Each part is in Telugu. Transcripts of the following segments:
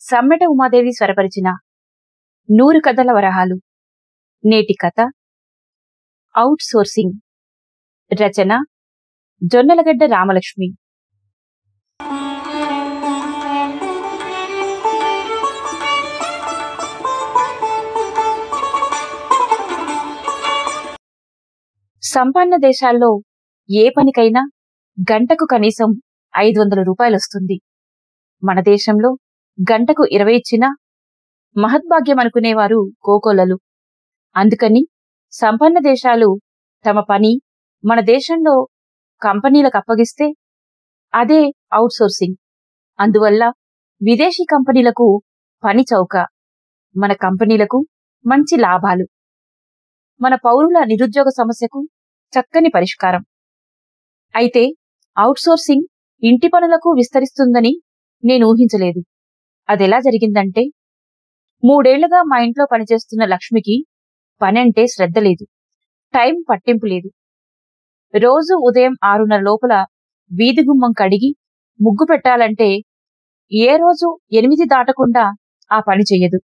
సమ్మెట ఉమాదేవి స్వరపరిచిన 100 కథల వరహాలు. నేటి కథ అవుట్ సోర్సింగ్. రచన జొన్నలగడ్డ రామలక్ష్మి. సంపన్న దేశాల్లో ఏ పనికైనా గంటకు కనీసం 500 రూపాయలు వస్తుంది. మన దేశంలో గంటకు 20 ఇచ్చినా మహద్భాగ్యం అనుకునేవారు కోకొల్లలు. అందుకని సంపన్న దేశాలు తమ పని మన దేశంలో కంపెనీలకు అప్పగిస్తే అదే అవుట్ సోర్సింగ్. అందువల్ల విదేశీ కంపెనీలకు పని చౌక, మన కంపెనీలకు మంచి లాభాలు. మన పౌరుల నిరుద్యోగ సమస్యకు చక్కని పరిష్కారం. అయితే అవుట్ సోర్సింగ్ ఇంటి పనులకు విస్తరిస్తుందని నేను ఊహించలేదు. అదెలా జరిగిందంటే, 3 ఏళ్లుగా మా ఇంట్లో పనిచేస్తున్న లక్ష్మికి పనంటే శ్రద్ధ లేదు, టైం పట్టింపు లేదు. రోజు ఉదయం 6:30 లోపల వీధి గుమ్మం కడిగి ముగ్గు పెట్టాలంటే ఏ రోజు 8 దాటకుండా ఆ పని చెయ్యదు.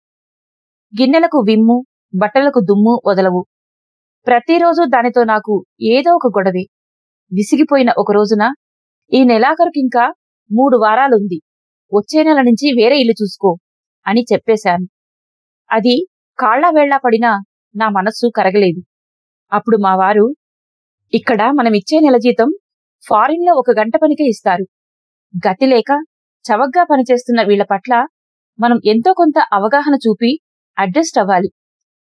గిన్నెలకు విమ్ము, బట్టలకు దుమ్ము వదలవు. ప్రతిరోజు దానితో నాకు ఏదో ఒక గొడవే. విసిగిపోయిన ఒక రోజున, ఈ నెలాఖరుకింకా 3 వారాలుంది, వచ్చే నెల నుంచి వేరే ఇల్లు చూసుకో అని చెప్పేశాను. అది కాళ్లా వేళ్లా పడినా నా మనస్సు కరగలేదు. అప్పుడు మా వారు, ఇక్కడ మనమిచ్చే నెల జీతం ఫారిన్లో 1 గంట పనికే ఇస్తారు. గతి లేక చవగ్గా పనిచేస్తున్న వీళ్ల పట్ల మనం ఎంతో కొంత అవగాహన చూపి అడ్జస్ట్ అవ్వాలి.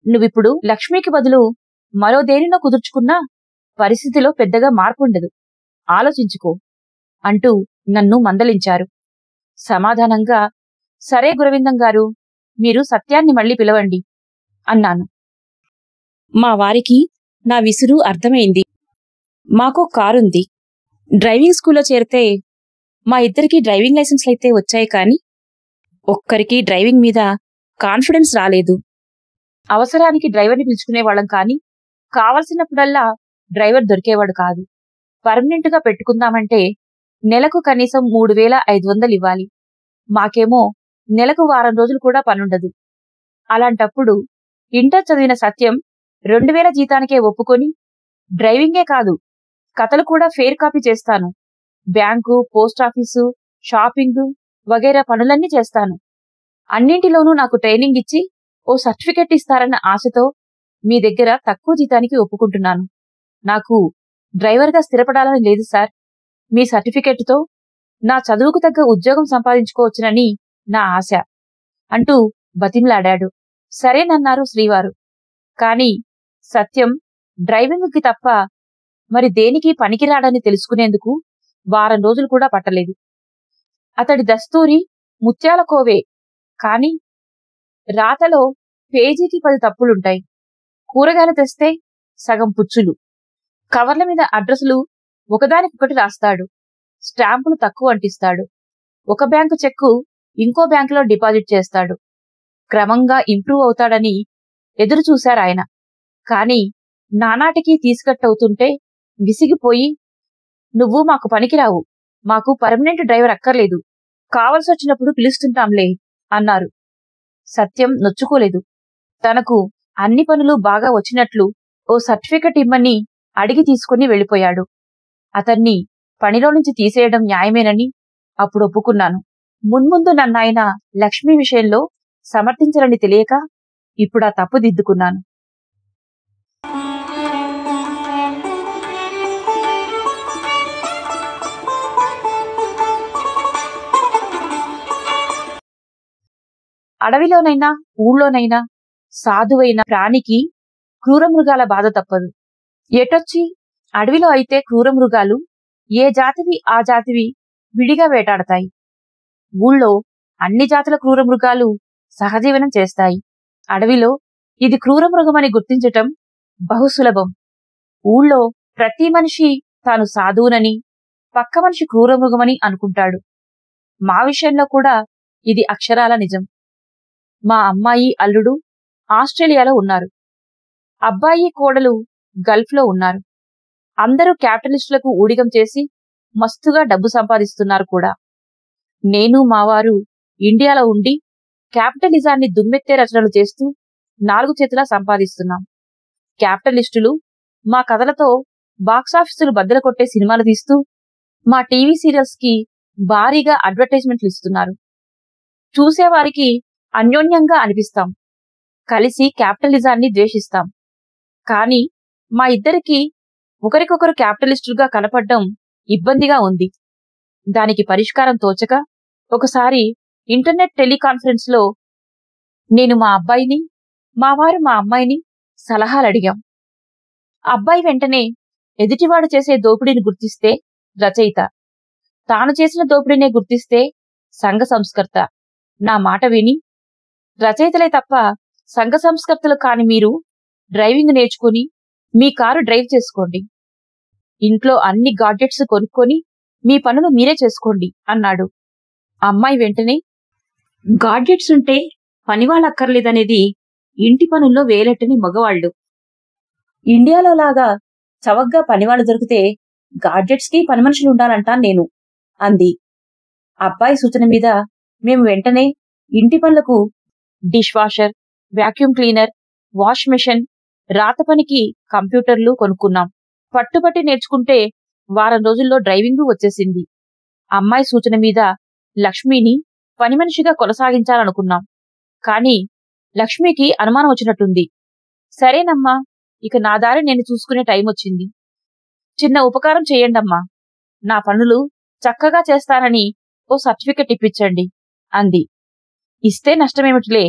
నువ్విప్పుడు లక్ష్మికి బదులు మరో దేనినో కుదుర్చుకున్నా పరిస్థితిలో పెద్దగా మార్పుండదు, ఆలోచించుకో అంటూ నన్ను మందలించారు. సమాధానంగా, సరే గురవిందం గారు, మీరు సత్యాన్ని మళ్ళీ పిలవండి అన్నాను. మా వారికి నా విసురు అర్థమైంది. మాకు కారుంది. డ్రైవింగ్ స్కూల్లో చేరితే మా ఇద్దరికీ డ్రైవింగ్ లైసెన్స్లయితే వచ్చాయి, కానీ ఒక్కరికి డ్రైవింగ్ మీద కాన్ఫిడెన్స్ రాలేదు. అవసరానికి డ్రైవర్ని పిలుచుకునేవాళ్ళం, కానీ కావలసినప్పుడల్లా డ్రైవర్ దొరికేవాడు కాదు. పర్మనెంట్గా పెట్టుకుందామంటే నెలకు కనీసం 3,500 ఇవ్వాలి. మాకేమో నెలకు వారం రోజులు కూడా పనుండదు. అలాంటప్పుడు ఇంటర్ చదివిన సత్యం 2,000 జీతానికే ఒప్పుకొని, డ్రైవింగే కాదు కథలు కూడా ఫేర్ కాపీ చేస్తాను, బ్యాంకు, పోస్టాఫీసు, షాపింగు వగైరా పనులన్నీ చేస్తాను, అన్నింటిలోనూ నాకు ట్రైనింగ్ ఇచ్చి ఓ సర్టిఫికెట్ ఇస్తారన్న ఆశతో మీ దగ్గర తక్కువ జీతానికి ఒప్పుకుంటున్నాను. నాకు డ్రైవర్గా స్థిరపడాలని లేదు సార్. మీ సర్టిఫికెట్తో నా చదువుకు తగ్గ ఉద్యోగం సంపాదించుకోవచ్చునని నా ఆశ అంటూ బతిమలాడాడు. సరేనన్నారు శ్రీవారు. కాని సత్యం డ్రైవింగ్కి తప్ప మరి దేనికి పనికిరాడని తెలుసుకునేందుకు వారం రోజులు కూడా పట్టలేదు. అతడి దస్తూరి ముత్యాల కోవే, కాని రాతలో పేజీకి 10 తప్పులుంటాయి. కూరగాయలు తెస్తే సగం పుచ్చులు, కవర్ల మీద అడ్రసులు ఒకదానికొకటి రాస్తాడు, స్టాంపులు తక్కువ అంటిస్తాడు, ఒక బ్యాంకు చెక్కు ఇంకో బ్యాంకులో డిపాజిట్ చేస్తాడు. క్రమంగా ఇంప్రూవ్ అవుతాడని ఎదురు చూశారాయన. కాని నానాటికి తీసుకట్టవుతుంటే విసిగిపోయి, నువ్వు మాకు పనికిరావు, మాకు పర్మనెంట్ డ్రైవర్ అక్కర్లేదు, కావలసొచ్చినప్పుడు పిలుస్తుంటాంలే అన్నారు. సత్యం నొచ్చుకోలేదు. తనకు అన్ని పనులు బాగా వచ్చినట్లు ఓ సర్టిఫికెట్ ఇమ్మని అడిగి తీసుకుని వెళ్ళిపోయాడు. అతన్ని పనిలో నుంచి తీసేయడం న్యాయమేనని అప్పుడు ఒప్పుకున్నాను. మున్ముందు నన్నాయన లక్ష్మి విషయంలో సమర్థించాలని తెలియక ఇప్పుడా తప్పు దిద్దుకున్నాను. అడవిలోనైనా ఊళ్ళోనైనా సాధువైన ప్రాణికి క్రూరమృగాల బాధ తప్పదు. ఎటొచ్చి అడవిలో అయితే క్రూరమృగాలు ఏ జాతివి ఆ జాతివి విడిగా వేటాడతాయి. ఊళ్ళో అన్ని జాతుల క్రూరమృగాలు సహజీవనం చేస్తాయి. అడవిలో ఇది క్రూరమృగమని గుర్తించటం బహుసులభం. ఊళ్ళో ప్రతి మనిషి తాను సాధువునని, పక్క మనిషి క్రూరమృగమని అనుకుంటాడు. మా విషయంలో కూడా ఇది అక్షరాల నిజం. మా అమ్మాయి, అల్లుడు ఆస్ట్రేలియాలో ఉన్నారు. అబ్బాయి, కోడలు గల్ఫ్లో ఉన్నారు. అందరూ క్యాపిటలిస్టులకు ఊడిగం చేసి మస్తుగా డబ్బు సంపాదిస్తున్నారు కూడా. నేను మావారు ఇండియాలో ఉండి క్యాపిటలిజాన్ని దుమ్మెత్తే రచనలు చేస్తూ 4 చేతులా సంపాదిస్తున్నాం. క్యాపిటలిస్టులు మా కథలతో బాక్సాఫీసులు బద్దలు కొట్టే సినిమాలు తీస్తూ మా టీవీ సీరియల్స్ కి భారీగా అడ్వర్టైజ్మెంట్లు ఇస్తున్నారు. చూసేవారికి అన్యోన్యంగా అనిపిస్తాం. కలిసి క్యాపిటలిజాన్ని ద్వేషిస్తాం. కానీ మా ఇద్దరికి ఒకరికొకరు క్యాపిటలిస్టులుగా కనపడ్డం ఇబ్బందిగా ఉంది. దానికి పరిష్కారం తోచక ఒకసారి ఇంటర్నెట్ టెలికాన్ఫరెన్స్ లో నేను మా అబ్బాయిని, మా వారు మా అమ్మాయిని సలహాలు అడిగాం. అబ్బాయి వెంటనే ఎదుటివాడు చేసే దోపిడీని గుర్తిస్తే రచయిత, తాను చేసిన దోపిడీనే గుర్తిస్తే సంఘ సంస్కర్త. నా మాట విని, రచయితలే తప్ప సంఘ సంస్కర్తలు కాని మీరు డ్రైవింగ్ నేర్చుకుని మీ కారు డ్రైవ్ చేసుకోండి. ఇంట్లో అన్ని గాడ్జెట్స్ కొనుక్కొని మీ పనులు మీరే చేసుకోండి అన్నాడు. అమ్మాయి వెంటనే, గాడ్జెట్స్ ఉంటే పనివాళ్ళక్కర్లేదనేది ఇంటి పనుల్లో వేలెట్టని మగవాళ్లు. ఇండియాలో లాగా చవగ్గా పనివాళ్లు దొరికితే గాడ్జెట్స్ కి పని మనుషులు ఉండాలంటాను నేను అంది. అబ్బాయి సూచన మీద మేము వెంటనే ఇంటి పనులకు dish washer, vacuum cleaner, wash machine, రాత పనికి కంప్యూటర్లు కొనుక్కున్నాం. పట్టుబట్టి నేర్చుకుంటే వారం రోజుల్లో డ్రైవింగ్ వచ్చేసింది. అమ్మాయి సూచన మీద లక్ష్మిని పని మనిషిగా కొనసాగించాలనుకున్నాం. కానీ లక్ష్మికి అనుమానం వచ్చినట్టుంది. సరేనమ్మా, ఇక నా దారి నేను చూసుకునే టైం వచ్చింది. చిన్న ఉపకారం చేయండమ్మా, నా పనులు చక్కగా చేస్తానని ఓ సర్టిఫికెట్ ఇప్పించండి అంది. ఇస్తే నష్టమేమిటిలే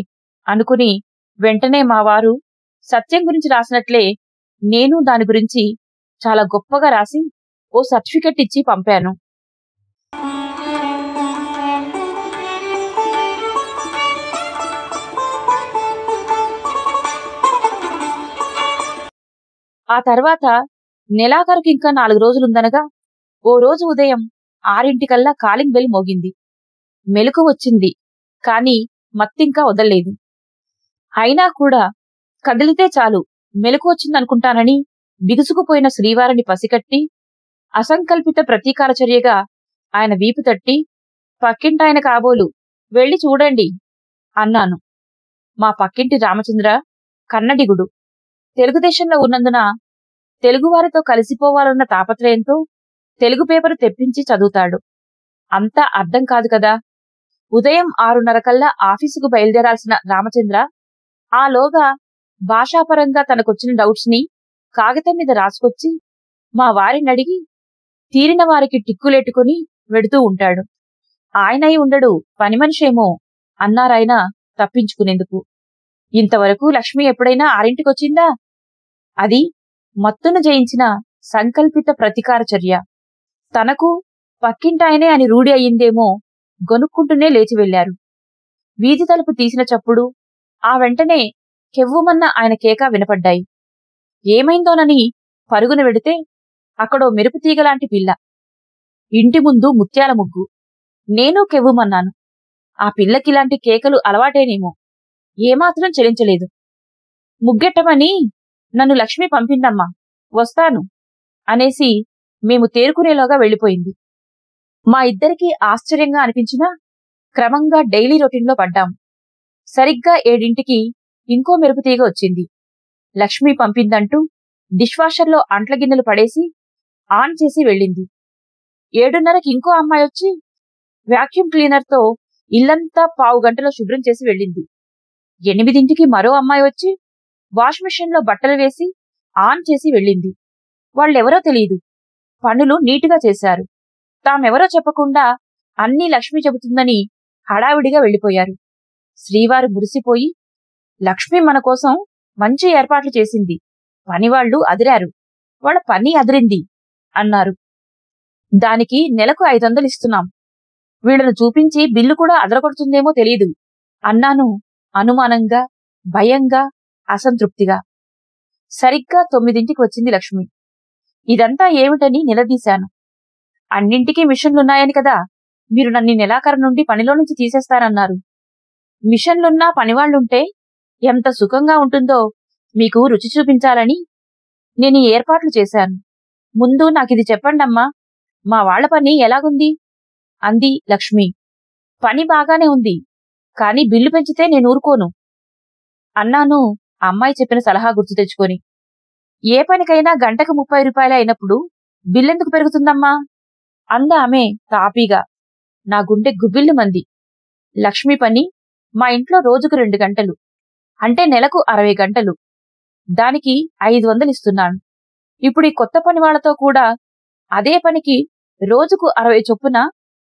అనుకుని వెంటనే మా వారు సత్యం గురించి రాసినట్లే నేను దాని గురించి చాలా గొప్పగా రాసి ఓ సర్టిఫికెట్ ఇచ్చి పంపాను. ఆ తర్వాత నెలాఖరుకి ఇంకా 4 రోజులుందనగా ఓ రోజు ఉదయం 6 కాలింగ్ బెల్ మోగింది. మెలకు వచ్చింది, కాని మత్తింకా వదల్లేదు. అయినా కూడా కదిలితే చాలు మెలకు వచ్చిందనుకుంటానని బిగుసుకుపోయిన శ్రీవారిని పసికట్టి అసంకల్పిత ప్రతీకార చర్యగా ఆయన వీపు తట్టి, పక్కింటాయన కాబోలు, వెళ్ళి చూడండి అన్నాను. మా పక్కింటి రామచంద్ర కన్నడిగుడు. తెలుగుదేశంలో ఉన్నందున తెలుగువారితో కలిసిపోవాలన్న తాపత్రయంతో తెలుగు పేపరు తెప్పించి చదువుతాడు. అంతా అర్థం కాదు కదా. ఉదయం 6:30 ఆఫీసుకు బయలుదేరాల్సిన రామచంద్ర ఆలోగా భాషాపరంగా తనకొచ్చిన డౌట్స్ ని కాగితం మీద రాసుకొచ్చి మా వారిని అడిగి తీరిన వారికి టిక్కులెట్టుకుని వెడుతూ ఉంటాడు. ఆయనై ఉండడు, పని మనిషేమో అన్నారాయన తప్పించుకునేందుకు. ఇంతవరకు లక్ష్మి ఎప్పుడైనా 6:00 అది మత్తును జయించిన సంకల్పిత ప్రతీకార చర్య. తనకు పక్కింటాయనే అని రూఢి అయ్యిందేమో గొనుక్కుంటూనే లేచి వెళ్లారు. వీధి తలుపు తీసిన చప్పుడు, ఆ వెంటనే కెవ్వుమన్న ఆయన కేక వినపడ్డాయి. ఏమైందోనని పరుగున వెడితే అక్కడో మెరుపు తీగలాంటి పిల్ల. ఇంటి ముందు ముత్యాల ముగ్గు. నేను కెవ్వుమన్నాను. ఆ పిల్లకిలాంటి కేకలు అలవాటేనేమో. ఏమాత్రం చెలించలేదు. ముగ్గెట్టమని నన్ను లక్ష్మి పంపిందమ్మా, వస్తాను అనేసి మేము తేరుకునేలోగా వెళ్ళిపోయింది. మా ఇద్దరికీ ఆశ్చర్యంగా అనిపించినా క్రమంగా డైలీ రొటీన్లో పడ్డాం. సరిగ్గా 7 ఇంకో మెరుపుతీగ వచ్చింది. లక్ష్మి పంపిందంటూ డిష్ వాషర్లో అంట్ల గిన్నెలు పడేసి ఆన్ చేసి వెళ్ళింది. 7:30కి ఇంకో అమ్మాయి వచ్చి వాక్యూమ్ క్లీనర్తో ఇల్లంతా 15 గంటలో శుభ్రం చేసి వెళ్ళింది. 8కి మరో అమ్మాయి వచ్చి వాష్ మెషిన్లో బట్టలు వేసి ఆన్ చేసి వెళ్ళింది. వాళ్ళెవరో తెలియదు, పనులు నీటుగా చేశారు. తామెవరో చెప్పకుండా అన్నీ లక్ష్మి చెబుతుందని హడావిడిగా వెళ్ళిపోయారు. శ్రీవారు మురిసిపోయి, లక్ష్మి మన కోసం మంచి ఏర్పాట్లు చేసింది, పనివాళ్లు అదిరారు, వాళ్ళ పని అదిరింది అన్నారు. దానికి నెలకు 500 ఇస్తున్నాం. వీళ్ళను చూపించి బిల్లు కూడా అదరగొడుతుందేమో తెలీదు అన్నాను అనుమానంగా, భయంగా, అసంతృప్తిగా. సరిగ్గా 9కి వచ్చింది లక్ష్మి. ఇదంతా ఏమిటని నిలదీశాను. అన్నింటికీ మిషన్లున్నాయని కదా మీరు నన్ను నెలాఖరు నుండి పనిలో నుంచి తీసేస్తారన్నారు. మిషన్లున్నా పనివాళ్లుంటే ఎంత సుఖంగా ఉంటుందో మీకు రుచి చూపించాలని నేను ఈ ఏర్పాట్లు చేశాను. ముందు నాకిది చెప్పండమ్మా, మా వాళ్ల పని ఎలాగుంది అంది లక్ష్మి. పని బాగానే ఉంది. కానీ బిల్లు పెంచితే నేను ఊరుకోను అన్నాను అమ్మాయి చెప్పిన సలహా గుర్తు తెచ్చుకొని. ఏ పనికైనా గంటకు 30 రూపాయలే అయినప్పుడు బిల్లెందుకు పెరుగుతుందమ్మా అందా ఆమె తాపీగా. నా గుండె గుబిల్లుమంది. లక్ష్మి పని మా ఇంట్లో రోజుకు 2 గంటలు, అంటే నెలకు 60 గంటలు. దానికి 500 ఇస్తున్నాను. ఇప్పుడు ఈ కొత్త పని వాళ్లతో కూడా అదే పనికి రోజుకు 60 చొప్పున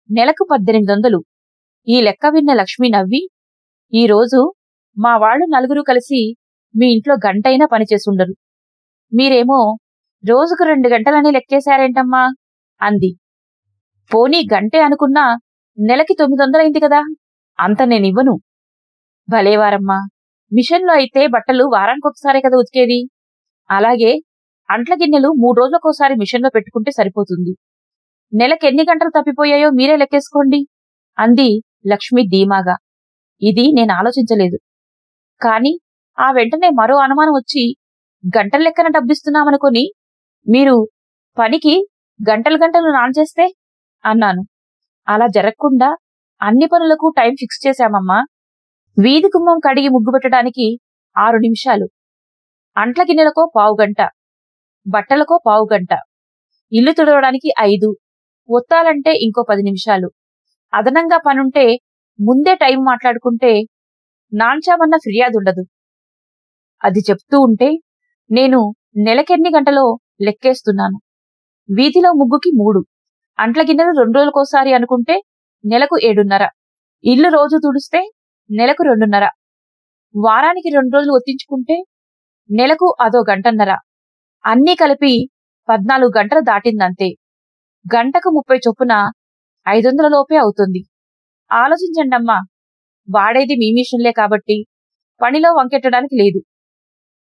నెలకు 1800. ఈ లెక్క విన్న లక్ష్మి నవ్వి, ఈరోజు మా వాళ్ళు 4 కలిసి మీ ఇంట్లో గంటైనా పనిచేసుండరు. మీరేమో రోజుకు 2 గంటలని లెక్కేశారేంటమ్మా అంది. పోనీ గంటే అనుకున్నా నెలకి 900 అయింది కదా, అంత నేనివ్వను. భలేవారమ్మా, మిషన్లో అయితే బట్టలు వారానికొకసారే కదా ఉతికేది. అలాగే అంట్ల గిన్నెలు 3 రోజులకోసారి మిషన్లో పెట్టుకుంటే సరిపోతుంది. నెలకెన్ని గంటలు తప్పిపోయాయో మీరే లెక్కేసుకోండి అంది లక్ష్మి ధీమాగా. ఇది నేను ఆలోచించలేదు. కాని ఆ వెంటనే మరో అనుమానం వచ్చి, గంటల లెక్కన డబ్బిస్తున్నామనుకొని మీరు పనికి గంటలు గంటలు నాన్చేస్తే అన్నాను. అలా జరగకుండా అన్ని పనులకు టైం ఫిక్స్ చేశామమ్మా. వీధి గుమ్మం కడిగి ముగ్గు పెట్టడానికి 6 నిమిషాలు, అంట్ల గిన్నెలకో 15 గంట, బట్టలకో 15 గంట, ఇల్లు తుడవడానికి 5, ఒత్తాలంటే ఇంకో 10 నిమిషాలు. అదనంగా పనుంటే ముందే టైం మాట్లాడుకుంటే నాన్చామన్న ఫిర్యాదుండదు. అది చెప్తూ ఉంటే నేను నెలకెన్ని గంటలో లెక్కేస్తున్నాను. వీధిలో ముగ్గుకి 3, అంట్ల గిన్నెలు 2 రోజులకోసారి అనుకుంటే నెలకు 7:30, ఇల్లు రోజు తుడిస్తే నెలకు 2:30, వారానికి 2 రోజులు ఒత్తించుకుంటే నెలకు అదో 1.5 గంట, అన్నీ కలిపి 14 గంటలు దాటిందంతే. గంటకు 30 చొప్పున 500 లోపే అవుతుంది. ఆలోచించండమ్మా. వాడేది మీ మిషన్లే కాబట్టి పనిలో వంకెట్టడానికి లేదు.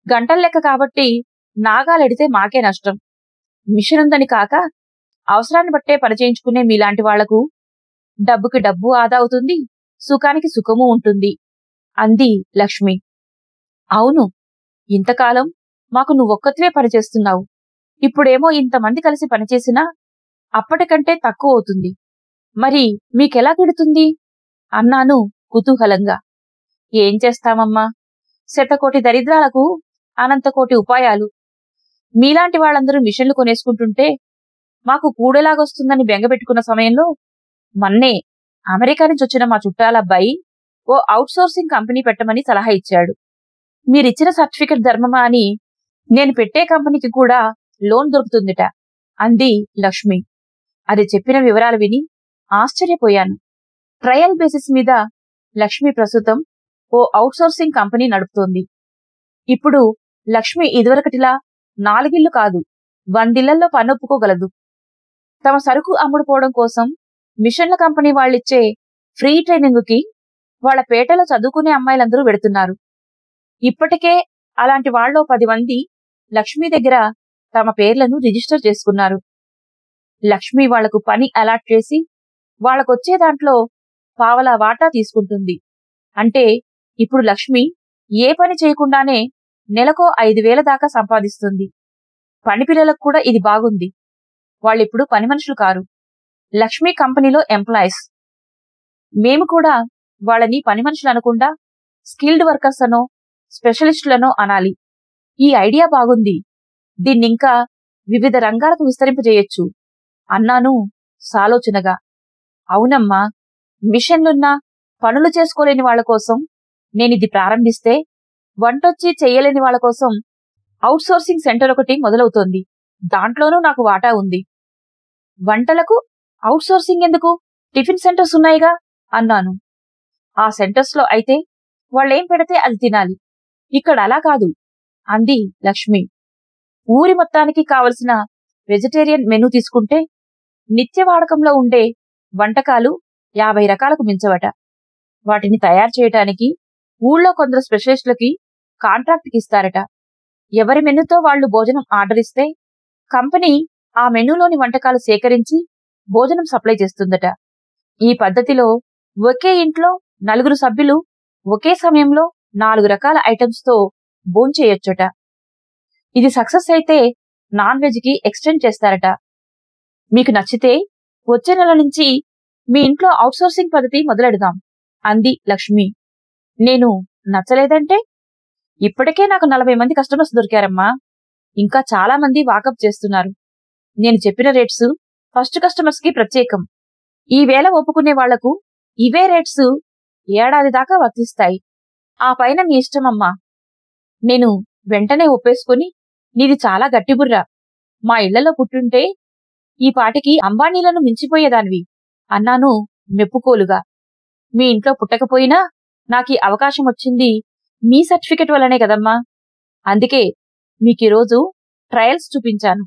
గంటల లెక్క కాబట్టి నాగాలెడితే మాకే నష్టం. మిషనుందని కాక అవసరాన్ని బట్టే పనిచేయించుకునే మీలాంటి వాళ్లకు డబ్బుకి డబ్బు ఆదా అవుతుంది, సుఖానికి సుఖమూ ఉంటుంది అంది లక్ష్మి. అవును, ఇంతకాలం మాకు నువ్వొక్కత్వే పనిచేస్తున్నావు. ఇప్పుడేమో ఇంతమంది కలిసి పనిచేసినా అప్పటికంటే తక్కువ అవుతుంది. మరి మీకెలా గిడుతుంది అన్నాను కుతూహలంగా. ఏం చేస్తామమ్మా, శతకోటి దరిద్రాలకు అనంతకోటి ఉపాయాలు. మీలాంటి వాళ్ళందరూ మిషన్లు కొనేసుకుంటుంటే మాకు కూడేలాగొస్తుందని బెంగపెట్టుకున్న సమయంలో మన్నే అమెరికా నుంచి వచ్చిన మా చుట్టాలబ్బాయి ఓ అవుట్సోర్సింగ్ కంపెనీ పెట్టమని సలహా ఇచ్చాడు. మీరిచ్చిన సర్టిఫికెట్ ధర్మమా అని నేను పెట్టే కంపెనీకి కూడా లోన్ దొరుకుతుందిట అంది లక్ష్మి. అది చెప్పిన వివరాలు విని ఆశ్చర్యపోయాను. ట్రయల్ బేసిస్ మీద లక్ష్మి ప్రస్తుతం ఓ అవుట్సోర్సింగ్ కంపెనీ నడుపుతోంది. ఇప్పుడు లక్ష్మి ఇదివరకటిలా 4 ఇళ్లు కాదు, 100 ఇళ్లలో పనొప్పుకోగలదు. తమ సరుకు అమ్ముడుపోవడం కోసం మిషన్ల కంపెనీ వాళ్ళిచ్చే ఫ్రీ ట్రైనింగుకి వాళ్ళ పేటలో చదువుకునే అమ్మాయిలందరూ వెడుతున్నారు. ఇప్పటికే అలాంటి వాళ్ళో 10 మంది లక్ష్మి దగ్గర తమ పేర్లను రిజిస్టర్ చేసుకున్నారు. లక్ష్మి వాళ్లకు పని అలాట్ చేసి వాళ్లకొచ్చే దాంట్లో పావలా వాటా తీసుకుంటుంది. అంటే ఇప్పుడు లక్ష్మి ఏ పని చేయకుండానే నెలకో 5,000 దాకా సంపాదిస్తుంది. పని పిల్లలకు కూడా ఇది బాగుంది. వాళ్ళిప్పుడు పని మనుషులు కారు, లక్ష్మి కంపెనీలో ఎంప్లాయీస్. మేము కూడా వాళ్ళని పని మనుషులు అనకుండా స్కిల్డ్ వర్కర్స్ అనో స్పెషలిస్టులనో అనాలి. ఈ ఐడియా బాగుంది. దీన్నింకా వివిధ రంగాలకు విస్తరింపజేయొచ్చు అన్నాను సాలోచనగా. అవునమ్మా, మిషన్లున్నా పనులు చేసుకోలేని వాళ్ల కోసం నేనిది ప్రారంభిస్తే వంటొచ్చి చెయ్యలేని వాళ్ల కోసం అవుట్సోర్సింగ్ సెంటర్ ఒకటి మొదలవుతోంది. దాంట్లోనూ నాకు వాటా ఉంది. వంటలకు అవుట్సోర్సింగ్ ఎందుకు? టిఫిన్ సెంటర్స్ ఉన్నాయిగా అన్నాను. ఆ సెంటర్స్ లో అయితే వాళ్ళేం పెడితే అది తినాలి. ఇక్కడ అలా కాదు అంది లక్ష్మి. ఊరి మొత్తానికి కావలసిన వెజిటేరియన్ మెనూ తీసుకుంటే నిత్య వాడకంలో ఉండే వంటకాలు 50 రకాలకు మించవట. వాటిని తయారు చేయటానికి ఊళ్ళో కొందరు స్పెషలిస్టులకి కాంట్రాక్ట్కి ఇస్తారట. ఎవరి మెనూతో వాళ్లు భోజనం ఆర్డర్ ఇస్తే కంపెనీ ఆ మెనూలోని వంటకాలు సేకరించి భోజనం సప్లై చేస్తుందట. ఈ పద్ధతిలో ఒకే ఇంట్లో 4 సభ్యులు ఒకే సమయంలో 4 రకాల ఐటమ్స్ తో భోంచేయొచ్చట. ఇది సక్సెస్ అయితే నాన్ వెజ్ కి ఎక్స్టెండ్ చేస్తారట. మీకు నచ్చితే వచ్చే నెల నుంచి మీ ఇంట్లో అవుట్సోర్సింగ్ పద్ధతి మొదలెడదాం అంది లక్ష్మి. నేను నచ్చలేదంటే? ఇప్పటికే నాకు 40 మంది కస్టమర్స్ దొరికారమ్మా. ఇంకా చాలా మంది వాకప్ చేస్తున్నారు. నేను చెప్పిన రేట్స్ ఫస్ట్ కస్టమర్స్ కి ప్రత్యేకం. ఈవేళ ఒప్పుకునే వాళ్లకు ఇవే రేట్స్ ఏడాది దాకా వర్తిస్తాయి. ఆ పైన మీ ఇష్టమమ్మా. నేను వెంటనే ఒప్పేసుకుని, నీది చాలా గట్టిబుర్రా. మా ఇళ్లలో పుట్టుంటే ఈ పాటికి అంబానీలను మించిపోయేదానివి అన్నాను మెప్పుకోలుగా. మీ ఇంట్లో పుట్టకపోయినా నాకీ అవకాశం వచ్చింది మీ సర్టిఫికెట్ వల్లనే కదమ్మా. అందుకే మీకీరోజు ట్రయల్స్ చూపించాను.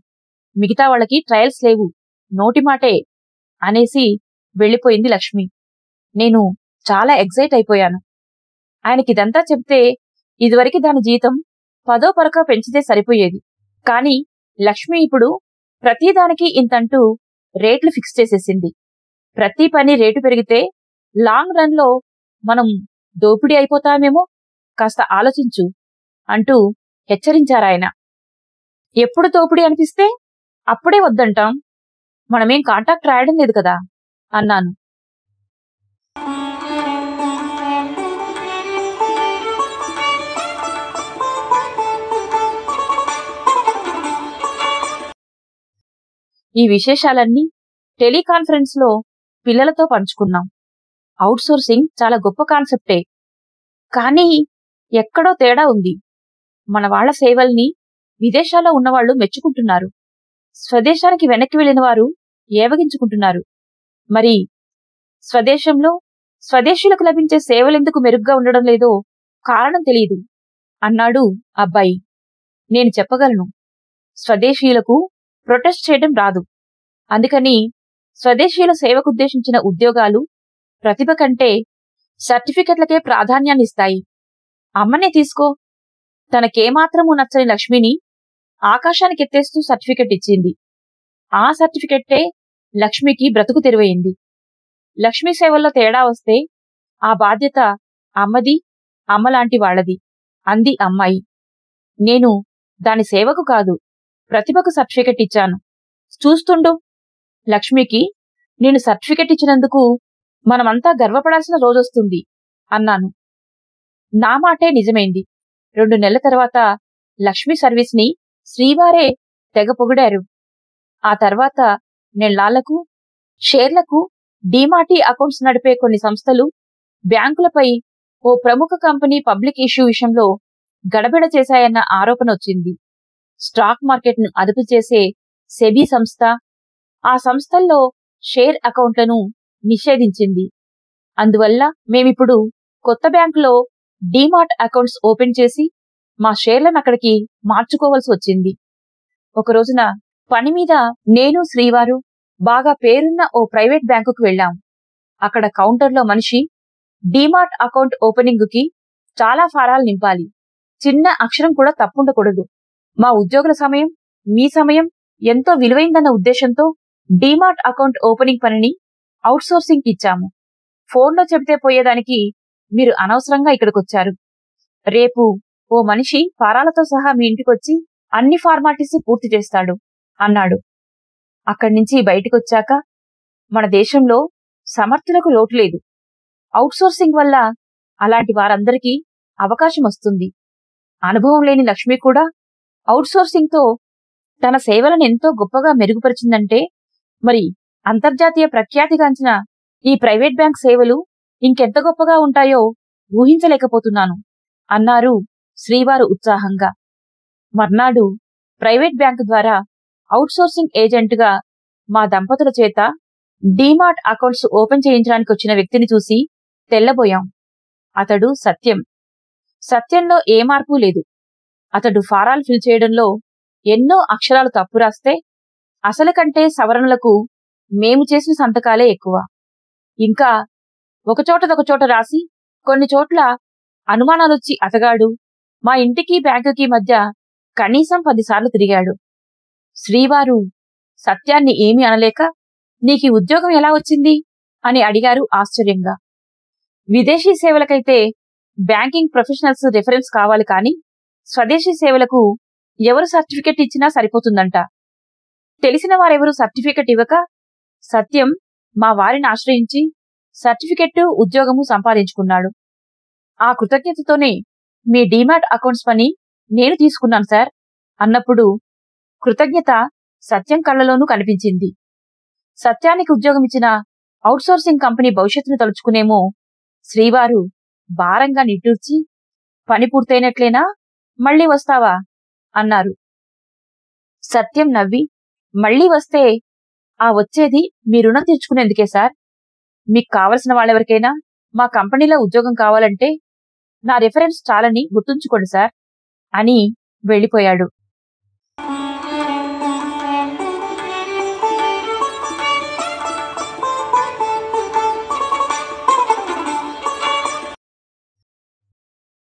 మిగతా వాళ్ళకి ట్రయల్స్ లేవు, నోటిమాటే అనేసి వెళ్ళిపోయింది లక్ష్మి. నేను చాలా ఎగ్జైట్ అయిపోయాను. ఆయనకిదంతా చెప్తే ఇదివరకు దాని జీతం 10ో 12 పెంచితే సరిపోయేది. కాని లక్ష్మి ఇప్పుడు ప్రతిదానికి ఇంతంటూ రేట్లు ఫిక్స్ చేసేసింది. ప్రతి పని రేటు పెరిగితే లాంగ్ రన్ లో మనం దోపిడీ అయిపోతామేమో, కాస్త ఆలోచించు అంటూ హెచ్చరించారాయన. ఎప్పుడు దోపిడీ అనిపిస్తే అప్పుడే వద్దంటాం. మనమేం కాంట్రాక్ట్ రాయడం లేదు కదా అన్నాను. ఈ విశేషాలన్నీ టెలికాన్ఫరెన్స్ లో పిల్లలతో పంచుకున్నాం. అవుట్సోర్సింగ్ చాలా గొప్ప కాన్సెప్టే, కానీ ఎక్కడో తేడా ఉంది. మన వాళ్ల సేవల్ని విదేశాల్లో ఉన్నవాళ్లు మెచ్చుకుంటున్నారు. స్వదేశానికి వెనక్కి వెళ్లిన వారు ఏవగించుకుంటున్నారు. మరి స్వదేశంలో స్వదేశీయులకు లభించే సేవలెందుకు మెరుగ్గా ఉండడం లేదో కారణం తెలియదు అన్నాడు అబ్బాయి. నేను చెప్పగలను, స్వదేశీయులకు ప్రొటెస్ట్ చేయడం రాదు. అందుకని స్వదేశీయుల సేవకుద్దేశించిన ఉద్యోగాలు ప్రతిభ కంటే సర్టిఫికెట్లకే ప్రాధాన్యాన్నిస్తాయి. అమ్మనే తీసుకో. తనకేమాత్రమూ నచ్చని లక్ష్మిని ఆకాశానికెత్తేస్తూ సర్టిఫికెట్ ఇచ్చింది. ఆ సర్టిఫికెట్టే లక్ష్మికి బ్రతుకు తెరువయింది. లక్ష్మి సేవల్లో తేడా వస్తే ఆ బాధ్యత అమ్మది, అమ్మలాంటి వాళ్లది అంది అమ్మాయి. నేను దాని సేవకు కాదు, ప్రతిభకు సర్టిఫికెట్ ఇచ్చాను. చూస్తుండు. లక్ష్మికి నేను సర్టిఫికెట్ ఇచ్చినందుకు మనమంతా గర్వపడాల్సిన రోజొస్తుంది అన్నాను. నా మాటే నిజమైంది. 2 నెలల తర్వాత లక్ష్మి సర్వీస్ ని శ్రీవారే తెగ పొగిడారు. ఆ తర్వాత నెల్లాళ్లకు షేర్లకు డీమాటీ అకౌంట్స్ నడిపే కొన్ని సంస్థలు బ్యాంకులపై ఓ ప్రముఖ కంపెనీ పబ్లిక్ ఇష్యూ విషయంలో గడబిడ చేశాయన్న ఆరోపణ వచ్చింది. స్టాక్ మార్కెట్ను అదుపు చేసే సెబీ సంస్థ ఆ సంస్థల్లో షేర్ అకౌంట్లను నిషేధించింది. అందువల్ల మేమిప్పుడు కొత్త బ్యాంకులో డీమాట్ అకౌంట్స్ ఓపెన్ చేసి మా షేర్లను అక్కడికి మార్చుకోవాల్సి వచ్చింది. ఒకరోజున పని మీద నేను శ్రీవారు బాగా పేరున్న ఓ ప్రైవేట్ బ్యాంకుకు వెళ్లాం. అక్కడ కౌంటర్లో మనిషి డీమాట్ అకౌంట్ ఓపెనింగుకి చాలా ఫారాలు నింపాలి. చిన్న అక్షరం కూడా తప్పుండకూడదు. మా ఉద్యోగుల సమయం, మీ సమయం ఎంతో విలువైందన్న ఉద్దేశంతో డీమాట్ అకౌంట్ ఓపెనింగ్ పనిని అవుట్సోర్సింగ్ ఇచ్చాము. ఫోన్లో చెబితే పోయేదానికి మీరు అనవసరంగా ఇక్కడికొచ్చారు. రేపు ఓ మనిషి ఫారాలతో సహా మీ ఇంటికొచ్చి అన్ని ఫార్మాలిటీస్ పూర్తి చేస్తాడు అన్నాడు. అక్కడ్నుంచి బయటికొచ్చాక మన దేశంలో సమర్థులకు లోటు లేదు. అవుట్సోర్సింగ్ వల్ల అలాంటి వారందరికీ అవకాశం వస్తుంది. అనుభవం లేని లక్ష్మి కూడా అవుట్సోర్సింగ్ తో తన సేవలను ఎంతో గొప్పగా మెరుగుపరిచిందంటే మరి అంతర్జాతీయ ప్రఖ్యాతిగాంచిన ఈ ప్రైవేట్ బ్యాంక్ సేవలు ఇంకెంత గొప్పగా ఉంటాయో ఊహించలేకపోతున్నాను అన్నారు శ్రీవారు ఉత్సాహంగా. మర్నాడు ప్రైవేట్ బ్యాంకు ద్వారా అవుట్సోర్సింగ్ ఏజెంటుగా మా దంపతుల చేత డీమాట్ అకౌంట్స్ ఓపెన్ చేయించడానికి వచ్చిన వ్యక్తిని చూసి తెల్లబోయాం. అతడు సత్యం. సత్యంలో ఏ మార్పు లేదు. అతడు ఫారాలు ఫిల్ చేయడంలో ఎన్నో అక్షరాలు తప్పు రాస్తే అసలు కంటే సవరణలకు మేము చేసిన సంతకాలే ఎక్కువ. ఇంకా ఒకచోట రాసి కొన్ని చోట్ల అనుమానాలొచ్చి అతగాడు మా ఇంటికి బ్యాంకుకి మధ్య కనీసం 10 సార్లు తిరిగాడు. శ్రీవారు సత్యాన్ని ఏమీ అనలేక, నీకీ ఉద్యోగం ఎలా వచ్చింది అని అడిగారు ఆశ్చర్యంగా. విదేశీ సేవలకైతే బ్యాంకింగ్ ప్రొఫెషనల్స్ రిఫరెన్స్ కావాలి, కానీ స్వదేశీ సేవలకు ఎవరు సర్టిఫికెట్ ఇచ్చినా సరిపోతుందంట. తెలిసిన వారెవరూ సర్టిఫికెట్ ఇవ్వక సత్యం మా వారిని ఆశ్రయించి సర్టిఫికెట్, ఉద్యోగము సంపాదించుకున్నాడు. ఆ కృతజ్ఞతతోనే మీ డీమాట్ అకౌంట్స్ పని నేను తీసుకున్నాను సార్ అన్నప్పుడు కృతజ్ఞత సత్యం కళ్ళలోనూ కనిపించింది. సత్యానికి ఉద్యోగం ఇచ్చిన అవుట్సోర్సింగ్ కంపెనీ భవిష్యత్తును తలుచుకునేమో శ్రీవారు భారంగా నిట్టూర్చి, పని పూర్తయినట్లేనా, మళ్ళీ వస్తావా అన్నారు. సత్యం నవ్వి, మళ్ళీ వస్తే ఆ వచ్చేది మీ రుణం తీర్చుకునేందుకే సార్. మీకు కావలసిన వాళ్ళెవరికైనా మా కంపెనీలో ఉద్యోగం కావాలంటే నా రిఫరెన్స్ చాలని గుర్తుంచుకోండి సార్ అని వెళ్ళిపోయాడు.